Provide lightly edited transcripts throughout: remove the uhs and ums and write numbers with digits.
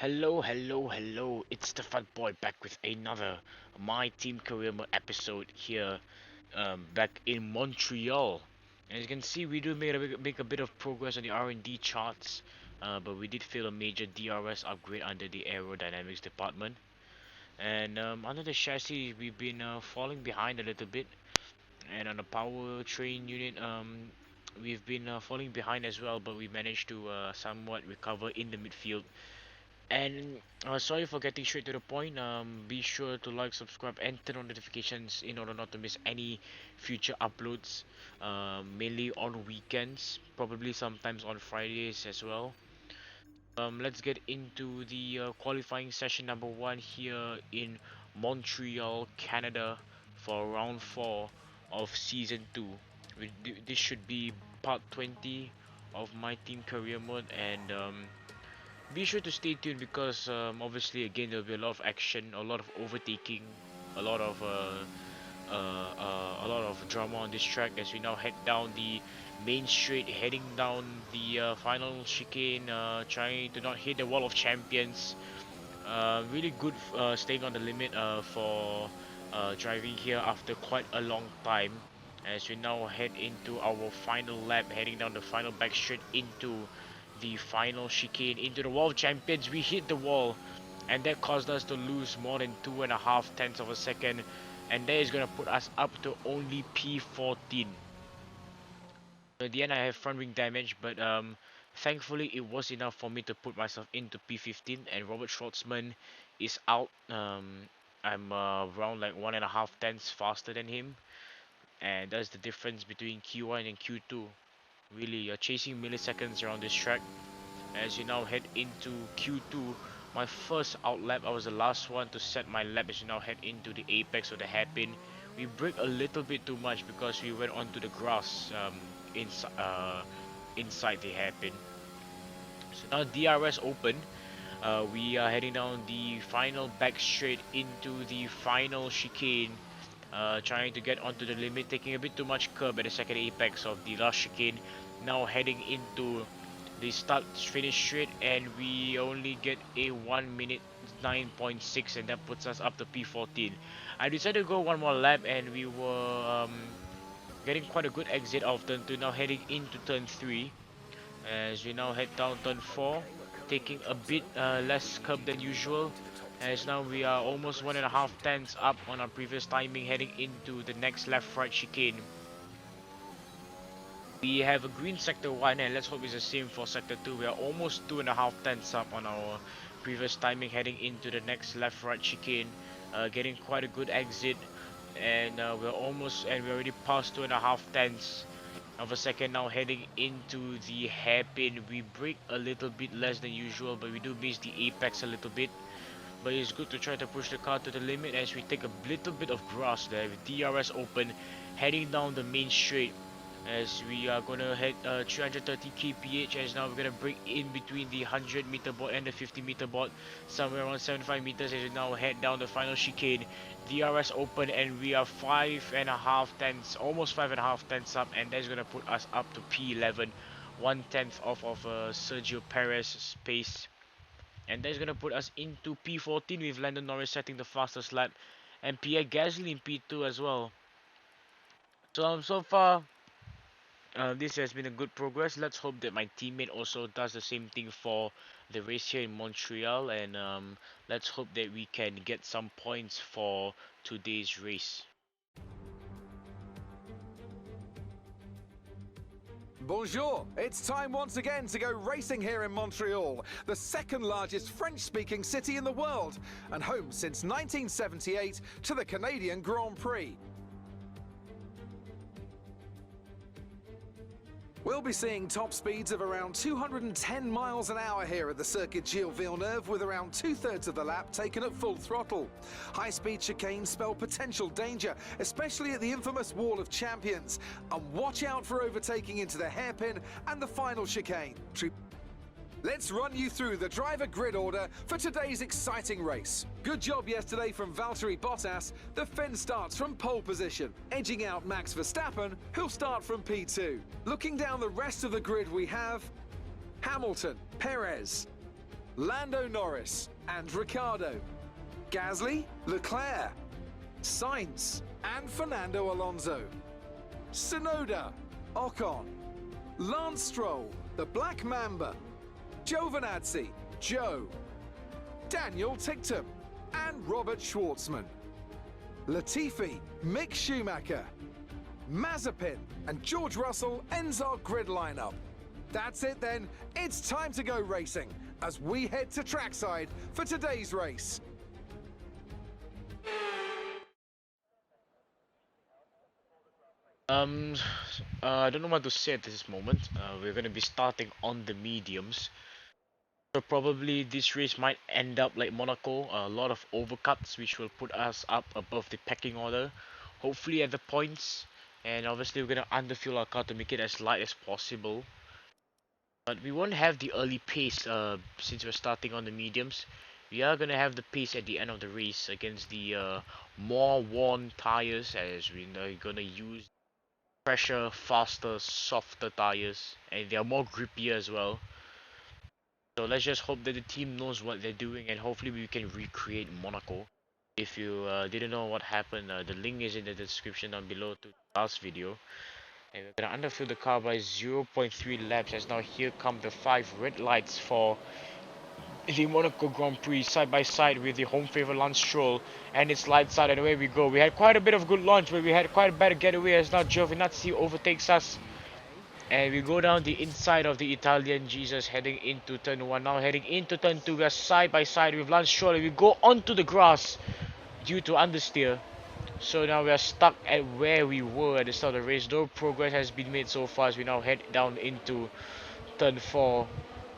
Hello, it's the Fat Boy back with another My Team Career Mode episode here, back in Montreal. And as you can see, we do make a bit of progress on the R&D charts, but we did fail a major DRS upgrade under the aerodynamics department. And under the chassis, we've been falling behind a little bit, and on the powertrain unit, we've been falling behind as well, but we managed to somewhat recover in the midfield. And sorry for getting straight to the point. Be sure to like, subscribe, and turn on notifications in order not to miss any future uploads. Mainly on weekends, probably sometimes on Fridays as well. Let's get into the qualifying session number one here in Montreal, Canada, for round four of season two. This should be part 20 of my team career mode, and be sure to stay tuned because obviously again there'll be a lot of action, a lot of overtaking, a lot of drama on this track as we now head down the main straight, heading down the final chicane, trying to not hit the wall of champions. Really good staying on the limit for driving here after quite a long time as we now head into our final lap, heading down the final back straight into the final chicane, into the wall of champions. We hit the wall, and that caused us to lose more than 2.5 tenths of a second, and that is going to put us up to only P14. At the end I have front wing damage, but thankfully it was enough for me to put myself into P15, and Robert Schwartzman is out. I'm around like 1.5 tenths faster than him, and that's the difference between Q1 and Q2. Really, you're chasing milliseconds around this track. As you now head into Q2, my first out lap, I was the last one to set my lap as you now head into the apex of the hairpin. We brake a little bit too much because we went onto the grass inside the hairpin. So now DRS open. We are heading down the final back straight into the final chicane. Trying to get onto the limit, taking a bit too much curb at the second apex of the last chicane. Now heading into the start finish straight, and we only get a 1 minute 9.6, and that puts us up to P14. I decided to go one more lap, and we were getting quite a good exit of turn 2, now heading into turn 3 as we now head down turn 4, taking a bit less curb than usual, as now we are almost 1.5 tenths up on our previous timing, heading into the next left right chicane. We have a green sector 1, and let's hope it's the same for sector 2. We are almost 2.5 tenths up on our previous timing, heading into the next left right chicane, getting quite a good exit, and we're already past 2.5 tenths of a second, now heading into the hairpin. We brake a little bit less than usual, but we do miss the apex a little bit. But it's good to try to push the car to the limit as we take a little bit of grass there with DRS open, heading down the main straight as we are gonna head 330 kph, as now we're gonna break in between the 100-meter board and the 50-meter board, somewhere around 75 meters, as we now head down the final chicane. DRS open, and we are 5.5 tenths, almost 5.5 tenths up, and that's gonna put us up to P11, 1/10 off of Sergio Perez's pace. And that's gonna put us into P14 with Lando Norris setting the fastest lap, and Pierre Gasly in P2 as well. So far, this has been a good progress. Let's hope that my teammate also does the same thing for the race here in Montreal, and let's hope that we can get some points for today's race. Bonjour! It's time once again to go racing here in Montreal, the second largest French-speaking city in the world, and home since 1978 to the Canadian Grand Prix. We'll be seeing top speeds of around 210 miles an hour here at the Circuit Gilles Villeneuve, with around 2/3 of the lap taken at full throttle. High-speed chicanes spell potential danger, especially at the infamous Wall of Champions. And watch out for overtaking into the hairpin and the final chicane. Let's run you through the driver grid order for today's exciting race. Good job yesterday from Valtteri Bottas. The Finn starts from pole position, edging out Max Verstappen, who'll start from P2. Looking down the rest of the grid, we have Hamilton, Perez, Lando Norris and Ricciardo, Gasly, Leclerc, Sainz and Fernando Alonso, Tsunoda, Ocon, Lance Stroll, the Black Mamba, Giovinazzi, Joe, Daniel Ticktum and Robert Schwartzman, Latifi, Mick Schumacher, Mazepin and George Russell ends our grid lineup. That's it then, it's time to go racing as we head to trackside for today's race. I don't know what to say at this moment. We're gonna be starting on the mediums. So probably this race might end up like Monaco, a lot of overcuts which will put us up above the pecking order. Hopefully at the points. And obviously we're gonna underfuel our car to make it as light as possible. But we won't have the early pace since we're starting on the mediums. We are gonna have the pace at the end of the race against the more worn tires, as we're gonna use pressure, faster, softer tires, and they are more grippier as well. So let's just hope that the team knows what they're doing, and hopefully we can recreate Monaco. If you didn't know what happened, the link is in the description down below to the last video. And we're gonna underfill the car by 0.3 laps, as now here come the 5 red lights for the Monaco Grand Prix, side by side with the home favorite Lance Stroll, and it's lights out and away we go. We had quite a bit of good launch, but we had quite a bad getaway as now Giovinazzi overtakes us. And we go down the inside of the Italian Jesus heading into turn 1. Now heading into turn 2, we are side by side with Lance Stroll, and we go onto the grass due to understeer. So now we are stuck at where we were at the start of the race. No progress has been made so far as we now head down into turn 4.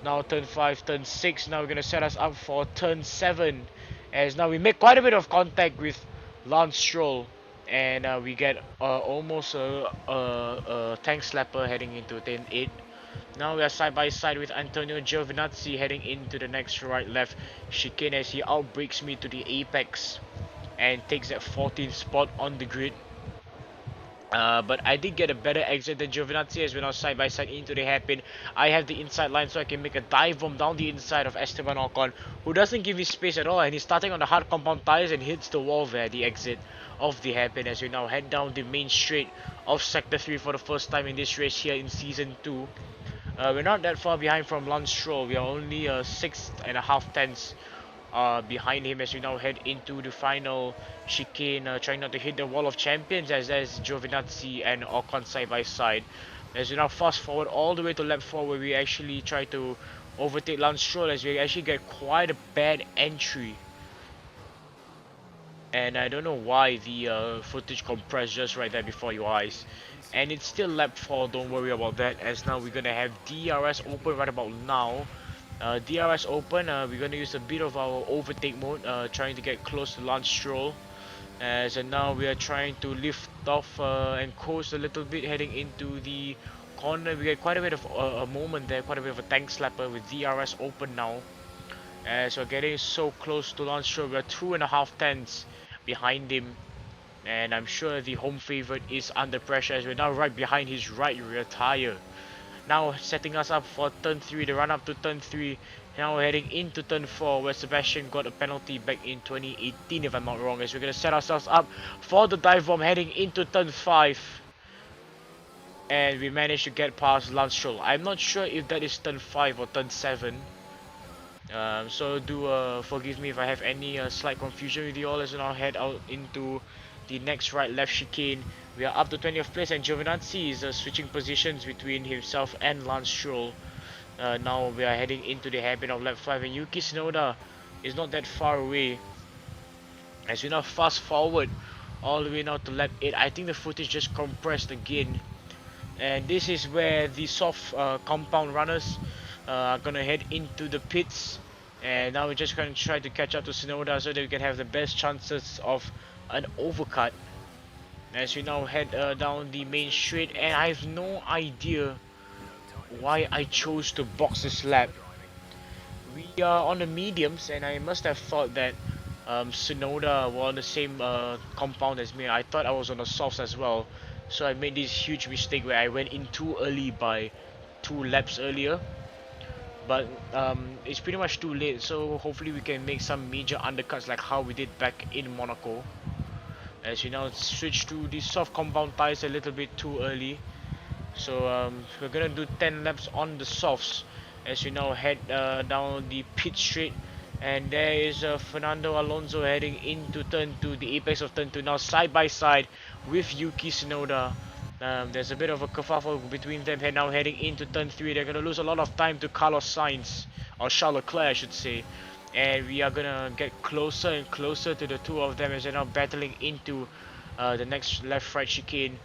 Now turn 5, turn 6. Now we're going to set us up for turn 7. As now we make quite a bit of contact with Lance Stroll. And we get almost a tank slapper heading into turn 8. Now we are side by side with Antonio Giovinazzi heading into the next right left chicane as he outbreaks me to the apex and takes that 14th spot on the grid. But I did get a better exit than Giovinazzi as we're now side by side into the hairpin. I have the inside line so I can make a dive bomb down the inside of Esteban Ocon, who doesn't give me space at all, and he's starting on the hard compound tires and hits the wall there, the exit of the hairpin, as we now head down the main straight of Sector 3 for the first time in this race here in Season 2. We're not that far behind from Lance Stroll. We are only 6.5 tenths behind him as we now head into the final chicane, trying not to hit the wall of champions as there's Giovinazzi and Ocon side by side. As we now fast forward all the way to lap 4 where we actually try to overtake Lance Stroll as we actually get quite a bad entry. And I don't know why the footage compressed just right there before your eyes. And it's still lap 4, don't worry about that, as now we're gonna have DRS open right about now. DRS open, we're gonna use a bit of our overtake mode, trying to get close to Lance Stroll. As now we are trying to lift off and coast a little bit heading into the corner. We get quite a bit of a moment there, quite a bit of a tank slapper with DRS open now. As we're getting so close to Lance Stroll, we're 2.5 tenths behind him. And I'm sure the home favorite is under pressure as we're now right behind his right rear tire. Now setting us up for turn 3, the run up to turn 3. Now we're heading into turn 4 where Sebastian got a penalty back in 2018 if I'm not wrong, as we're going to set ourselves up for the dive bomb heading into turn 5. And we managed to get past Lance Stroll. I'm not sure if that is turn 5 or turn 7. So do forgive me if I have any slight confusion with you all as we now head out into the next right left chicane. We are up to 20th place and Giovinazzi is switching positions between himself and Lance Stroll. Now we are heading into the hairpin of lap 5 and Yuki Tsunoda is not that far away. As we now fast forward all the way now to lap 8, I think the footage just compressed again. And this is where the soft compound runners are gonna head into the pits. And now we're just gonna try to catch up to Tsunoda so that we can have the best chances of an overcut. As we now head down the main straight, and I have no idea why I chose to box this lap. We are on the mediums and I must have thought that Tsunoda were on the same compound as me. I thought I was on the softs as well, so I made this huge mistake where I went in too early by 2 laps earlier. but it's pretty much too late. So hopefully we can make some major undercuts like how we did back in Monaco. As we now switch to the soft compound tires a little bit too early. So we're gonna do 10 laps on the softs as we now head down the pit straight. And there is Fernando Alonso heading into turn 2, the apex of turn 2, now side by side with Yuki Tsunoda. There's a bit of a kerfuffle between them now heading into turn 3. They're gonna lose a lot of time to Carlos Sainz, or Charles Leclerc I should say. And we are gonna get closer and closer to the two of them as they're now battling into the next left-right chicane.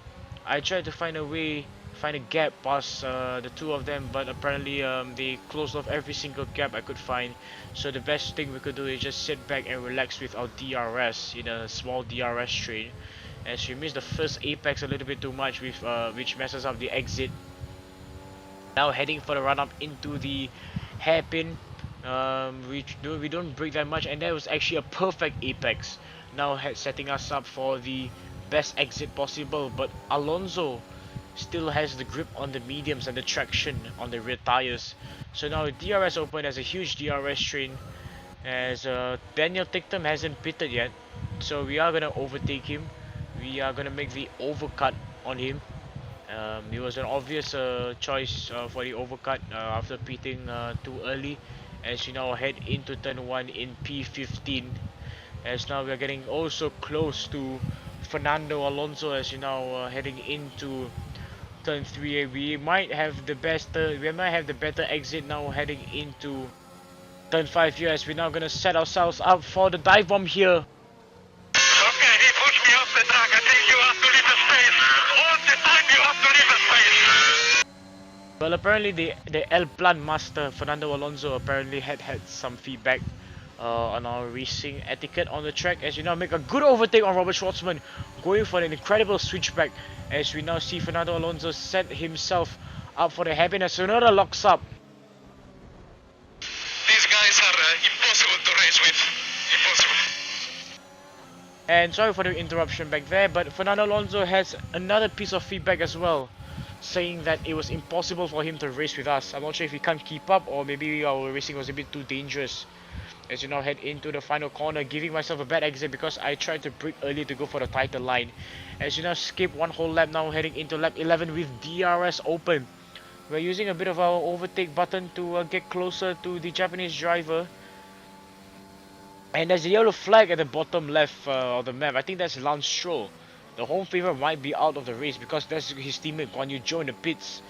I tried to find a gap past the two of them, but apparently they closed off every single gap I could find. So the best thing we could do is just sit back and relax with our DRS in a small DRS train, as we missed the first apex a little bit too much, with which messes up the exit. Now heading for the run up into the hairpin. We don't break that much, and that was actually a perfect apex. Now setting us up for the best exit possible, but Alonso still has the grip on the mediums and the traction on the rear tires. So now DRS open as a huge DRS train, as Daniel Ticktum hasn't pitted yet, so we are gonna overtake him. We are gonna make the overcut on him. It was an obvious choice for the overcut after pitting too early, as we now head into turn 1 in P15. As now we are getting also close to Fernando Alonso as you now heading into turn 3. We might have the better exit now heading into turn 5 here, as we're now gonna set ourselves up for the dive bomb here. Okay, he pushed me off the track. I think you have to leave the space. All the time you have to leave the space. Well, apparently the El Plan master Fernando Alonso apparently had some feedback on our racing etiquette on the track, as we now make a good overtake on Robert Schwartzman, going for an incredible switchback, as we now see Fernando Alonso set himself up for the hairpin as Tsunoda locks up. These guys are impossible to race with. Impossible. And sorry for the interruption back there, but Fernando Alonso has another piece of feedback as well, saying that it was impossible for him to race with us. I'm not sure if he can't keep up, or maybe our racing was a bit too dangerous. As you now head into the final corner, giving myself a bad exit because I tried to brake early to go for the title line. As you now skip one whole lap, now heading into lap 11 with DRS open. We're using a bit of our overtake button to get closer to the Japanese driver. And there's a yellow flag at the bottom left of the map. I think that's Lance Stroll. The home favourite might be out of the race because that's his teammate Guan Yu Zhou in the pits.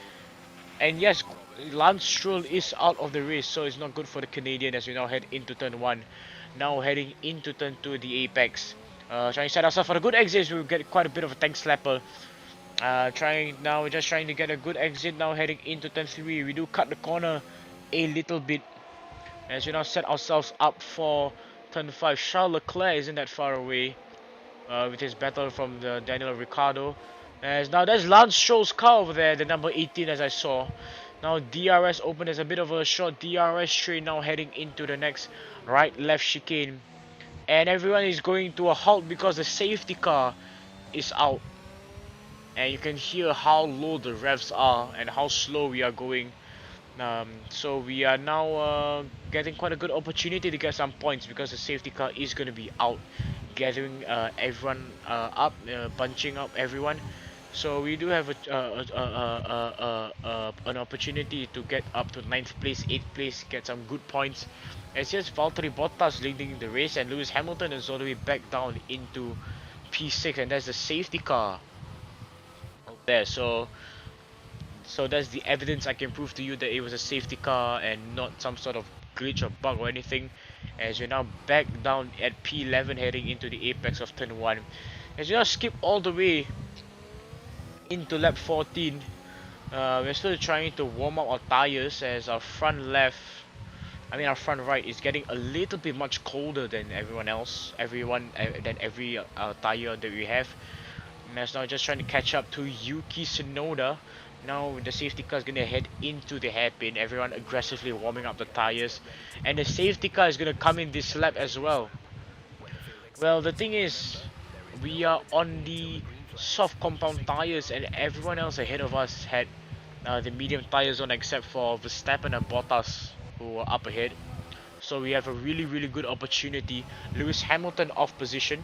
And yes, Lance Stroll is out of the race, so it's not good for the Canadian as we now head into turn 1. Now heading into turn 2, the apex. Trying to set ourselves for a good exit, we'll get quite a bit of a tank slapper. Just trying to get a good exit now heading into turn 3. We do cut the corner a little bit as we now set ourselves up for turn 5. Charles Leclerc isn't that far away with his battle from the Daniel Ricciardo. As now there's Lance Stroll's car over there, the number 18 as I saw. Now DRS open, as a bit of a short DRS train now heading into the next right-left chicane. And everyone is going to a halt because the safety car is out. And you can hear how low the revs are and how slow we are going. So we are now getting quite a good opportunity to get some points because the safety car is going to be out, gathering everyone up, bunching up everyone. So we do have an opportunity to get up to 9th place, 8th place, get some good points. As here's Valtteri Bottas leading the race, and Lewis Hamilton is all the way back down into P6, and that's the safety car there. So that's the evidence I can prove to you that it was a safety car and not some sort of glitch or bug or anything. As we're now back down at P11 heading into the apex of turn 1. As we now skip all the way into lap 14, we're still trying to warm up our tires as our front right is getting a little bit much colder than every tire that we have. And that's now just trying to catch up to Yuki Tsunoda. Now the safety car is going to head into the hairpin, everyone aggressively warming up the tires, and the safety car is going to come in this lap as well. Well, the thing is, we are on the soft compound tires and everyone else ahead of us had the medium tires on except for Verstappen and Bottas. who are up ahead. So we have a really good opportunity. Lewis Hamilton off position,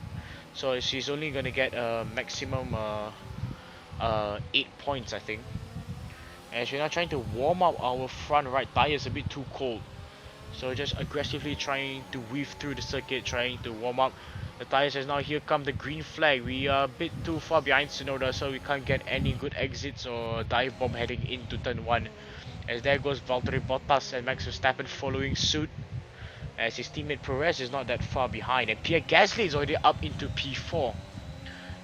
so she's only gonna get a maximum 8 points, I think. As we're now trying to warm up our front right tires, a bit too cold. So just aggressively trying to weave through the circuit, trying to warm up the tires. As now here come the green flag. We are a bit too far behind Tsunoda, so we can't get any good exits or dive bomb heading into turn 1. As there goes Valtteri Bottas and Max Verstappen following suit. As his teammate Perez is not that far behind, and Pierre Gasly is already up into P4.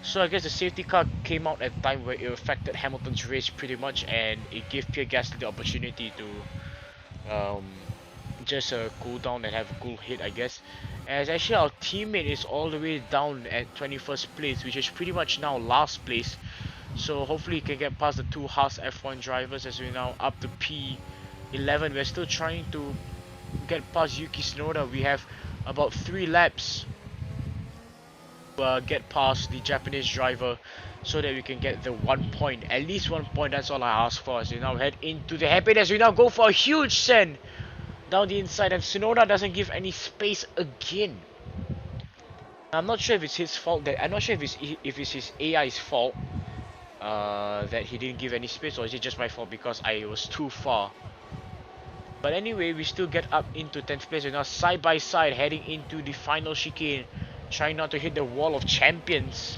So I guess the safety car came out at a time where it affected Hamilton's race pretty much, and it gave Pierre Gasly the opportunity to just cool down and have a cool hit, I guess. As actually our teammate is all the way down at 21st place, which is pretty much now last place. So hopefully he can get past the two Haas F1 drivers, as we're now up to P11. We're still trying to get past Yuki Tsunoda. We have about 3 laps to get past the Japanese driver, so that we can get the 1 point, at least 1 point. That's all I ask for. As we now head into the hairpin, as we now go for a huge send down the inside, and Tsunoda doesn't give any space again. I'm not sure if it's his fault. I'm not sure if it's his AI's fault that he didn't give any space, or is it just my fault because I was too far. But anyway, we still get up into 10th place. We're now side by side heading into the final chicane, trying not to hit the wall of champions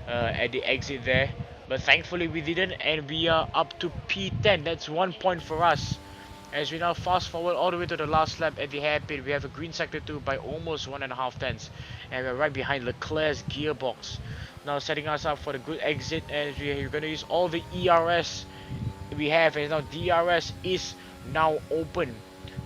at the exit there. But thankfully we didn't, and we are up to P10. That's 1 point for us. As we now fast forward all the way to the last lap at the hairpin, we have a green sector 2 by almost 1.5 tenths. And we're right behind Leclerc's gearbox. Now setting us up for the good exit, as we're going to use all the ERS we have. And now DRS is now open,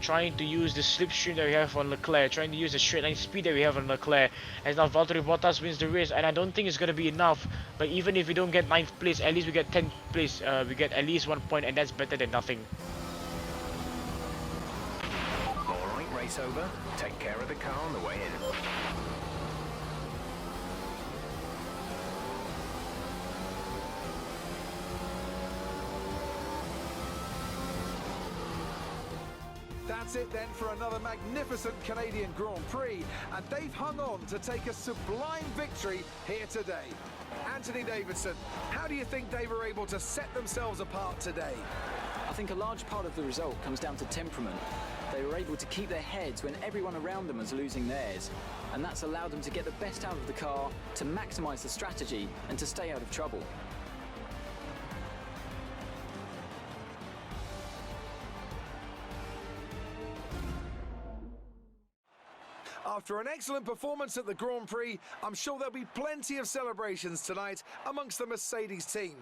trying to use the slipstream that we have on Leclerc, trying to use the straight line speed that we have on Leclerc. As now Valtteri Bottas wins the race, and I don't think it's going to be enough, but even if we don't get 9th place, at least we get 10th place. We get at least 1 point, and that's better than nothing. Alright, race over. Take care of the car on the way in. That's it then for another magnificent Canadian Grand Prix, and they've hung on to take a sublime victory here today. Anthony Davidson, how do you think they were able to set themselves apart today? I think a large part of the result comes down to temperament. They were able to keep their heads when everyone around them was losing theirs, and that's allowed them to get the best out of the car, to maximise the strategy, and to stay out of trouble. After an excellent performance at the Grand Prix, I'm sure there'll be plenty of celebrations tonight amongst the Mercedes team,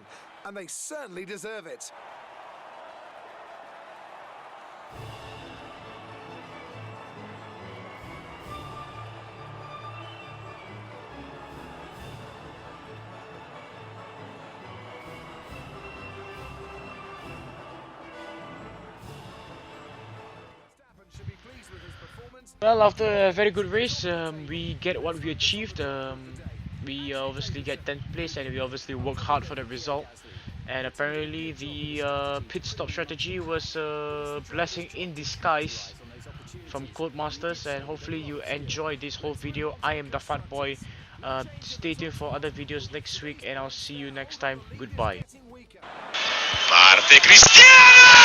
and they certainly deserve it. Well, after a very good race, we get what we achieved. We obviously get 10th place, and we obviously work hard for the result. And apparently the pit stop strategy was a blessing in disguise from Codemasters, and hopefully you enjoyed this whole video. I am the Fat Boy. Stay tuned for other videos next week, and I'll see you next time. Goodbye. Parte Cristiano!